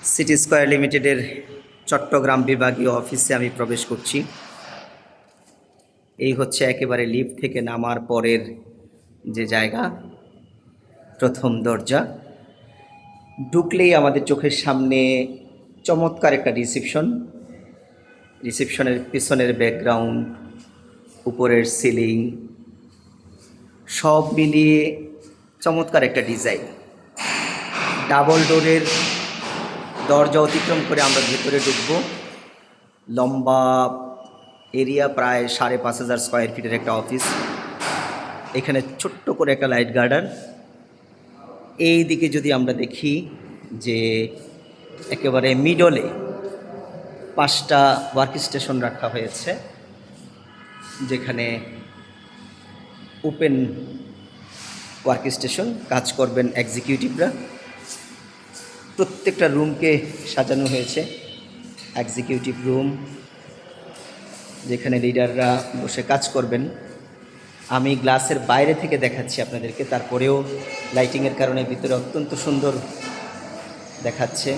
City square লিমিটেডের চট্টগ্রাম বিভাগীয় অফিসে আমি প্রবেশ করছি। এই হচ্ছে একেবারে লিফট থেকে নামার পরের যে জায়গা, প্রথম দরজা। ঢুকলেই আমাদের চোখের সামনে চমৎকার একটা রিসেপশনের পিছনের ব্যাকগ্রাউন্ড, উপরের সিলিং, সব মিলিয়ে চমৎকার একটা ডিজাইন। ডাবল ডোরের দরজা অতিক্রম করে আমরা ভেতরে ঢুকবো। লম্বা এরিয়া, প্রায় 5,500 স্কোয়ার ফিটের একটা অফিস। এখানে ছোট্ট করে একটা লাইট গার্ডার। এই দিকে যদি আমরা দেখি যে একেবারে মিডলে 5টা ওয়ার্ক স্টেশন রাখা হয়েছে, যেখানে ওপেন ওয়ার্ক স্টেশন, কাজ করবেন এক্সিকিউটিভরা। প্রত্যেকটা রুমকে সাজানো হয়েছে, এক্সিকিউটিভ রুম যেখানে লিডাররা বসে কাজ করবেন। আমি গ্লাসের বাইরে থেকে দেখাচ্ছি আপনাদেরকে, তারপরেও লাইটিংয়ের কারণে ভিতরে অত্যন্ত সুন্দর দেখাচ্ছে।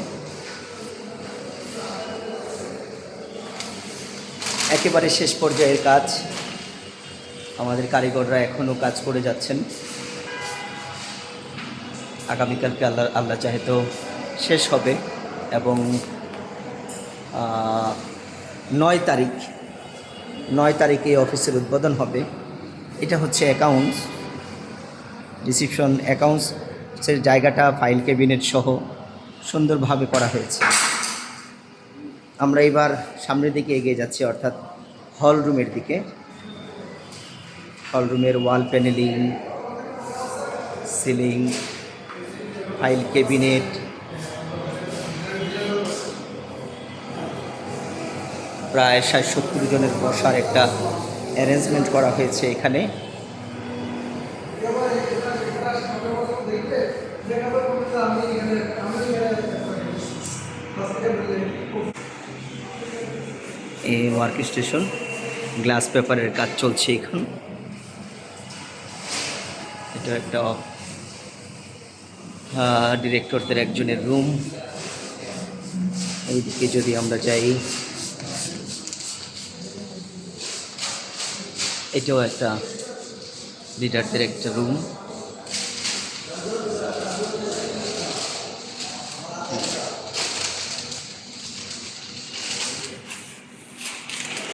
একেবারে শেষ পর্যায়ের কাজ, আমাদের কারিগররা এখনও কাজ করে যাচ্ছেন। আগামীকালকে আল্লাহ চাহে তো শেষ হবে এবং 9 তারিখে অফিসের উদ্বোধন হবে। এটা হচ্ছে অ্যাকাউন্টস, রিসিপশন অ্যাকাউন্টসের জায়গাটা ফাইল ক্যাবিনেট সহ সুন্দরভাবে করা হয়েছে। আমরা এবার সামনের দিকে এগিয়ে যাচ্ছি, অর্থাৎ হল রুমের দিকে। হল রুমের ওয়াল প্যানেলিং, সিলিং, ফাইল ক্যাবিনেট, প্রায় 60-70 জনের বসার একটা অ্যারেঞ্জমেন্ট করা হয়েছে এখানে। এই ওয়ার্ক স্টেশন, গ্লাস পেপারের কাজ চলছে এখন। এটা একটা ডিরেক্টরদের একজনের রুম। এইদিকে যদি আমরা যাই, এটাও একটা লিডারদের একটা রুম।